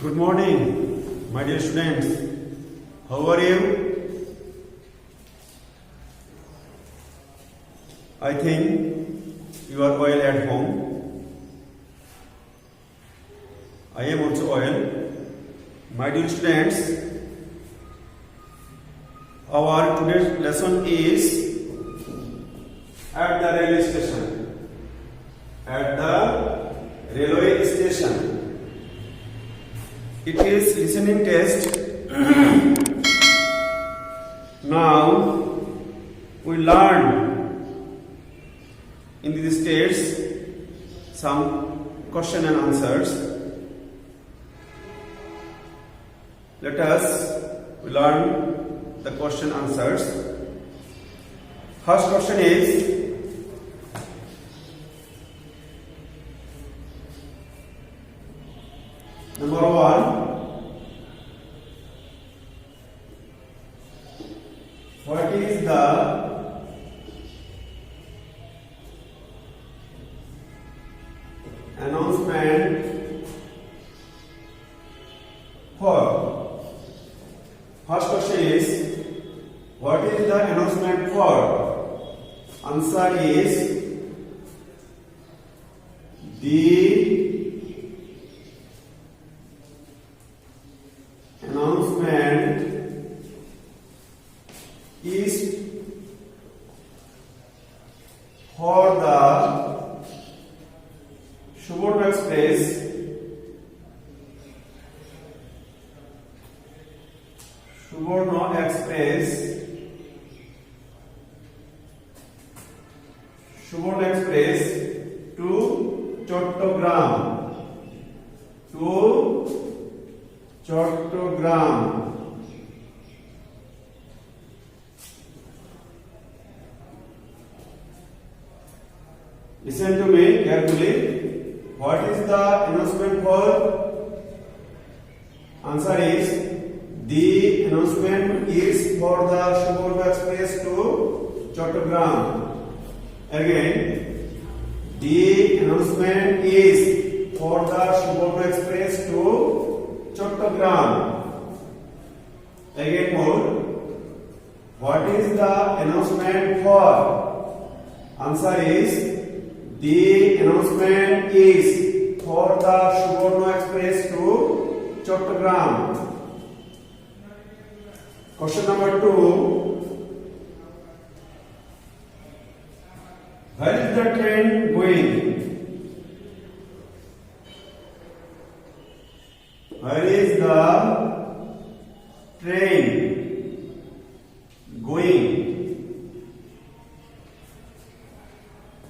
Good morning, my dear students. How are you? I think you are well at home. I am also well. My dear students, our today's lesson is at the railway station. At the railway station. It is listening test. Now we learn in these states some question and answers. Let us learn the question answers. First question is, number 1, what is the announcement for? First question is, what is the announcement for? Answer is the announcement is for the Suborno Express. Suborno Express. Suborno Express to Chattogram. To Chattogram. Listen to me carefully. What is the announcement for? Answer is, the announcement is for the Suborno Express to Chattogram. Again, the announcement is for the Suborno Express to Chattogram. Again more. What is the announcement for? Answer is, the announcement is for the Suborno Express to Chattogram. Question number 2. Where is the train going? Where is the train going?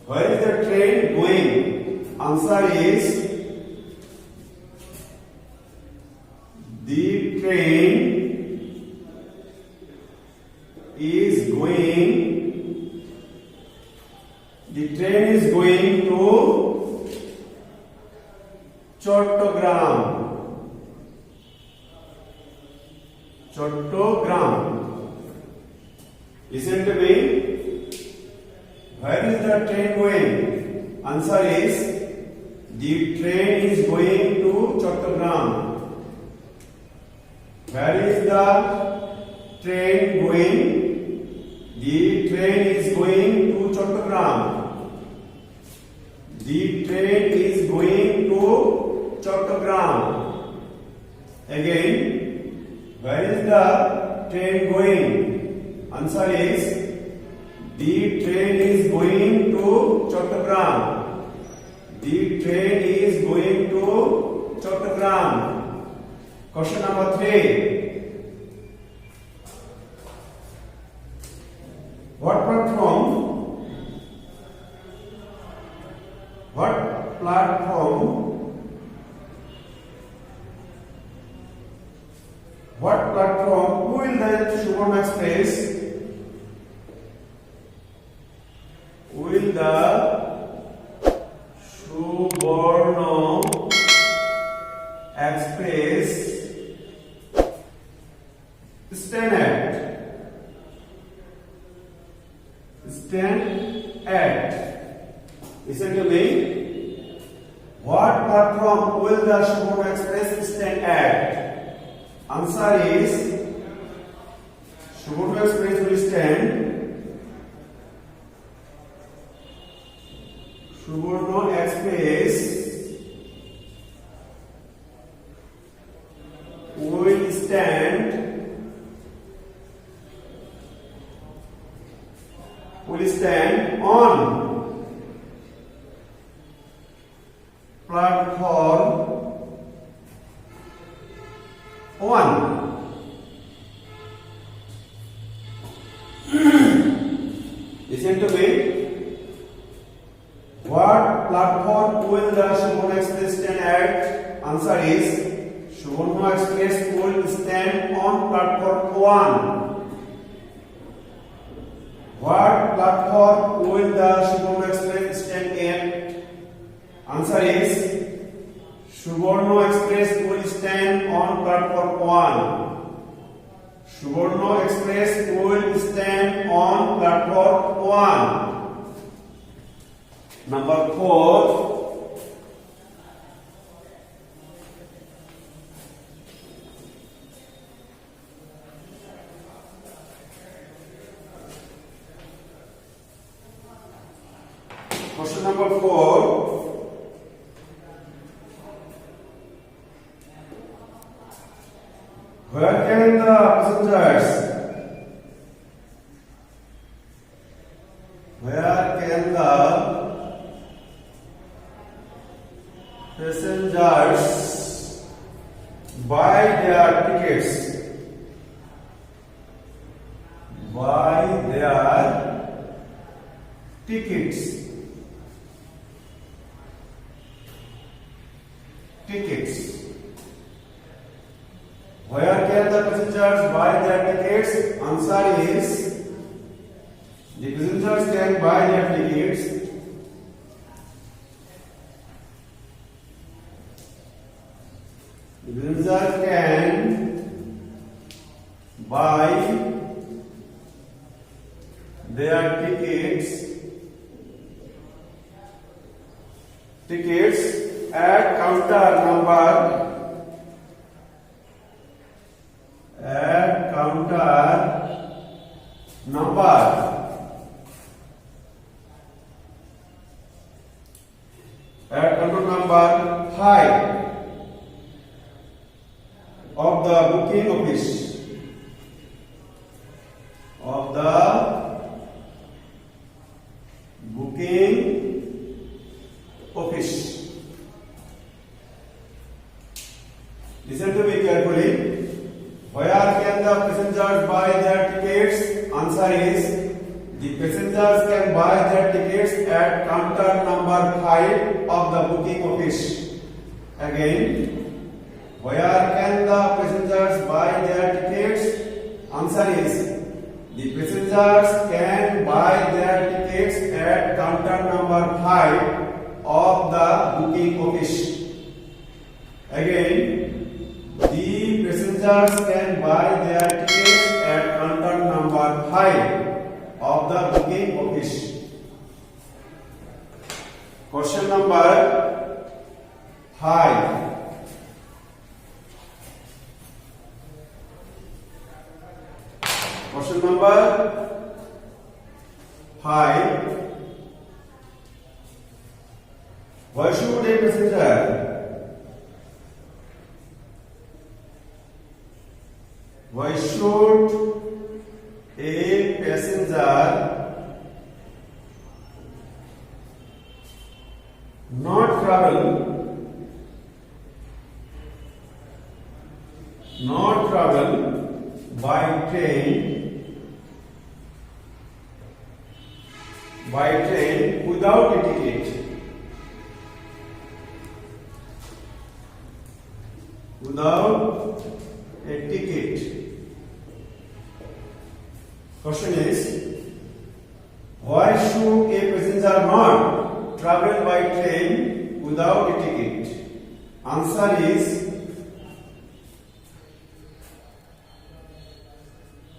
Where is the train going? Answer is, the train is going. The train is going to Chattogram. Chattogram. Listen to me. Where is the train going? Answer is, the train is going to Chattogram. Where is the train going? The train is going to Chattogram. The train is going to Chattogram. Again, where is the train going? Answer is, the train is going to Chattogram. The train is going to Chattogram. Question number 3. What platform? What platform? What platform will the Suborno Express? Will the Suborno Express stand at? Stand at. Listen to me. What platform will the Suborno Express stand at? Answer is Suborno Express will stand. Suborno Express will stand on platform 1. Listen to me. What platform will the Suborno Express stand at? Answer is Suborno Express will stand on platform 1. What platform will the Suborno Express stand in? Answer is Suborno Express will stand on platform 1. Suborno Express will stand on platform 1. Number 4. Question number 4. Where can the passengers? Where can the passengers buy their tickets? Buy their tickets. Tickets. Where can the passengers buy their tickets? Answer is the passengers can buy their tickets buy their tickets at counter number at counter number 5 of the booking office Listen to me carefully. Where can the passengers buy their tickets? Answer is the passengers can buy their tickets at counter number 5 of the booking office. Again, where can the passengers buy their tickets? Answer is the passengers can buy their tickets at counter number 5 of the booking office. Again, the passengers can buy their tickets at counter number 5 of the booking office. Question number 5. Question number 5. Why should a passenger not travel by train without a ticket? Without a ticket. Question is, why should a passenger not travel by train without a ticket? Answer is,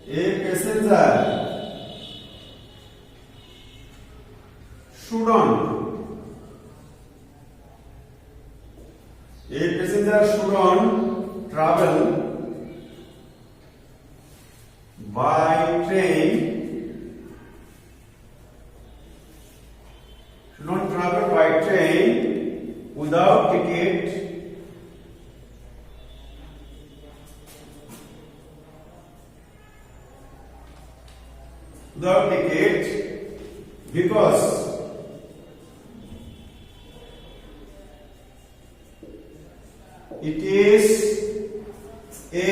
a passenger shouldn't on travel by train, should not travel by train without ticket, because it is a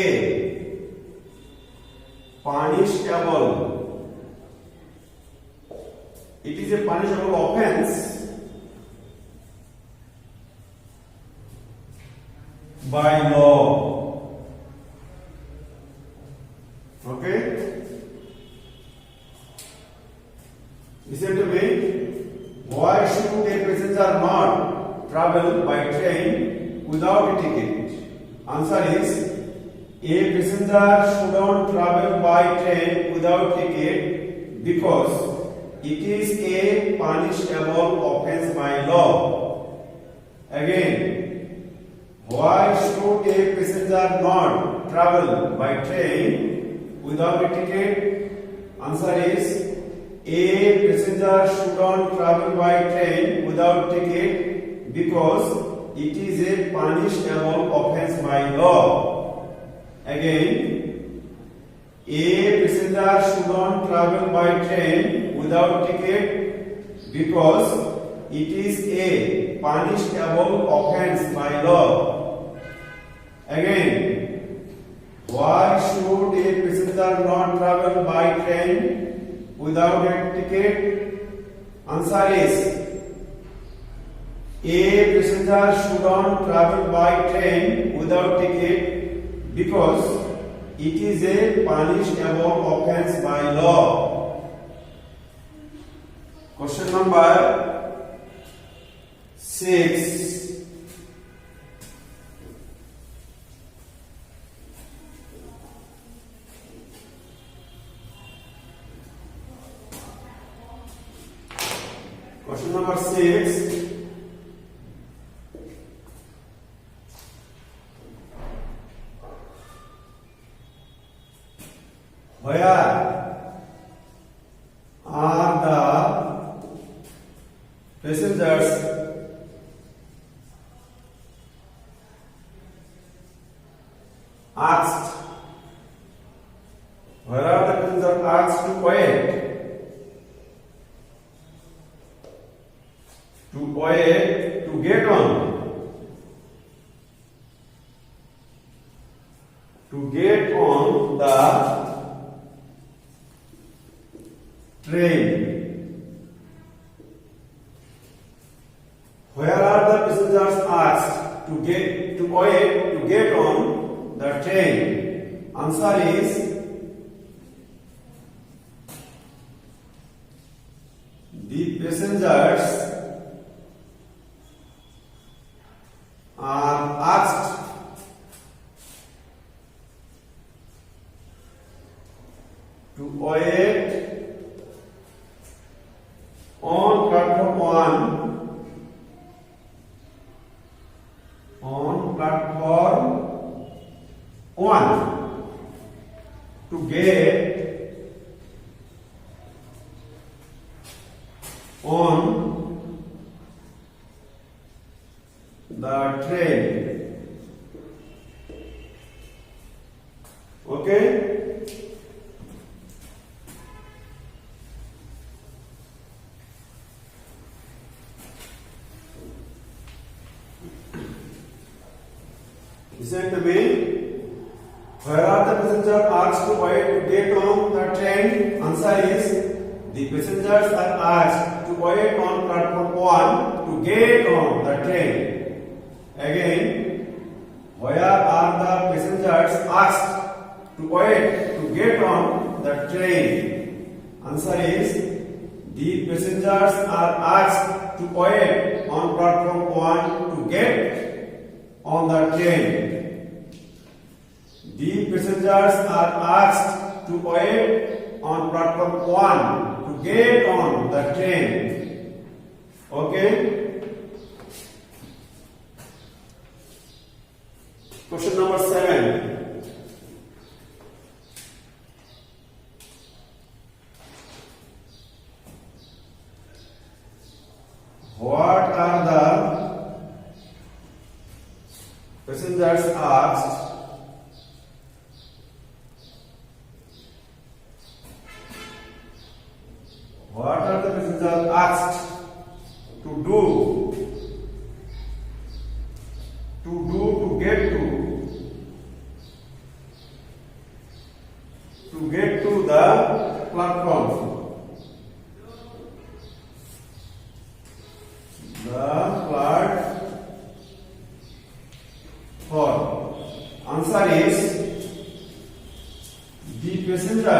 punishable. It is a punishable offense by law. Okay? Listen to me. Why should a passenger not travel by train without a ticket? Answer is, a passenger shouldn't travel by train without ticket because it is a punishable offense by law. Again, why should a passenger not travel by train without a ticket? Answer is, a passenger shouldn't travel by train without ticket because it is a punishable offense by law. Again, a passenger shouldn't travel by train without ticket because it is a punishable offense by law. Again, why should a passenger not travel by train without a ticket? Answer is, a passenger shouldn't travel by train without ticket because it is a punishable offense by law. Question number 6. Question number 6. Where are the passengers asked? Where are the passengers asked to wait? To wait, to get on. To get on the train. Where are the passengers asked to get on the train? Answer is, the passengers are asked to wait on platform 1, on platform 1 to get on the train. Okay? Listen to me. Where are the passengers asked to wait to get on the train? Answer is, the passengers are asked to wait on platform 1 to get on the train. Again, where are the passengers asked to wait to get on the train? Answer is, the passengers are asked to wait on platform 1 to get on the train. The passengers are asked to wait on platform 1 to get on the train. Okay? Question number 7. What are the passengers asked? What are the passengers asked to do? To get to the platform. The platform. Answer is the passengers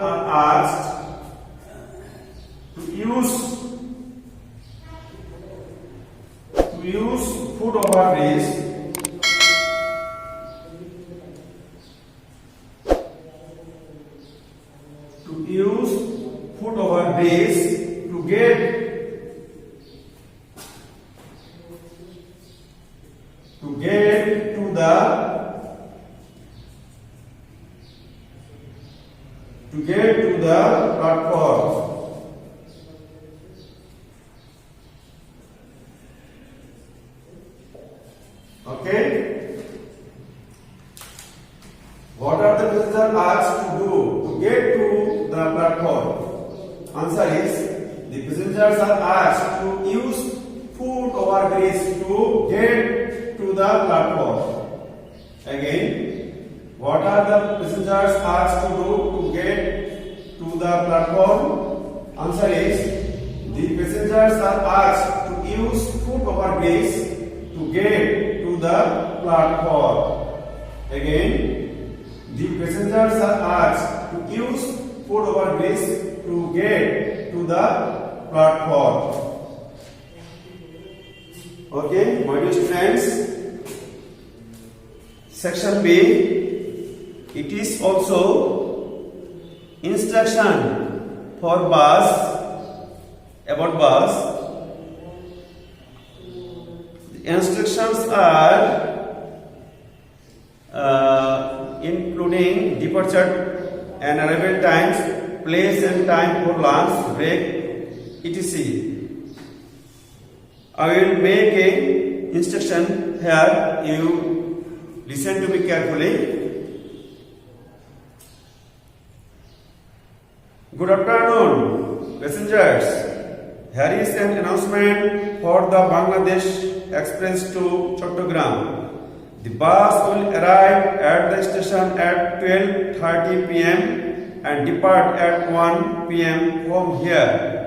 are asked to use foot overbridge to get to the platform. Okay. What are the passengers asked to do to get to the platform? Answer is the passengers are asked to use foot overbridge to get to the platform. Again, what are the passengers asked to do to get to the platform? Answer is the passengers are asked to use foot overbridge to get to the platform. Again, the passengers are asked to use foot overbridge to get to the platform. Okay, my dear students, section B, it is also instruction for bus, about bus. The instructions are including departure and arrival times, place and time for lunch, break, etc. I will make a instruction here. You listen to me carefully. Good afternoon, passengers. Here is an announcement for the Bangladesh Express to Chattogram. The bus will arrive at the station at 12:30 p.m. and depart at 1 p.m. from here.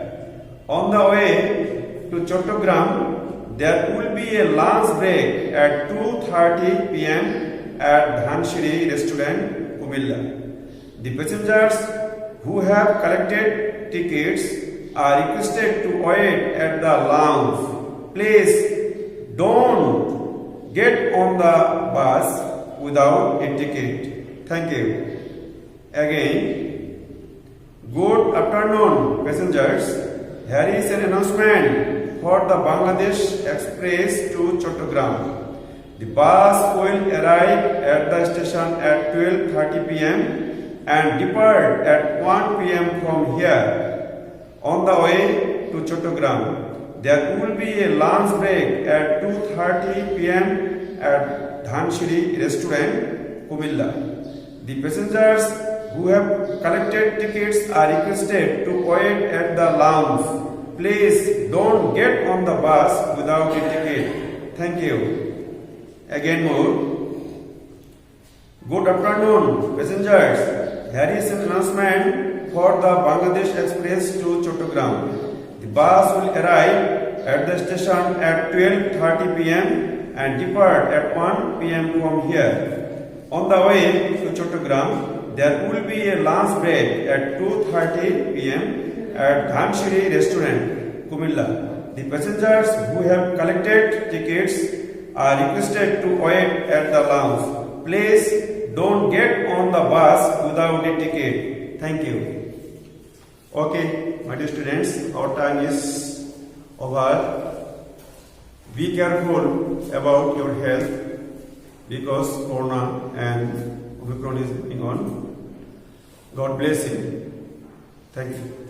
On the way to Chattogram, there will be a lunch break at 2:30 p.m. at Dhanshiri Restaurant, Kumilla. The passengers who have collected tickets are requested to wait at the lounge. Please don't get on the bus without a ticket. Thank you. Again, good afternoon, passengers. Here is an announcement for the Bangladesh Express to Chattogram. The bus will arrive at the station at 12:30 p.m. and depart at 1 p.m. from here. On the way to Chattogram, there will be a lunch break at 2:30 p.m. at Dhanshiri Restaurant, Kumilla. The passengers who have collected tickets are requested to wait at the lounge. Please don't get on the bus without a ticket. Thank you. Again more. Good afternoon, passengers. Here is an announcement for the Bangladesh Express to Chattogram. The bus will arrive at the station at 12:30 p.m. and depart at 1 p.m. from here. On the way to Chattogram, there will be a lunch break at 2:30 p.m. at Dhanshiri Restaurant, Kumilla. The passengers who have collected tickets are requested to wait at the lounge. Please don't get on the bus without a ticket. Thank you. Okay. my dear students, our time is over. Be careful about your health because Corona and Omicron is going on. God bless you. Thank you.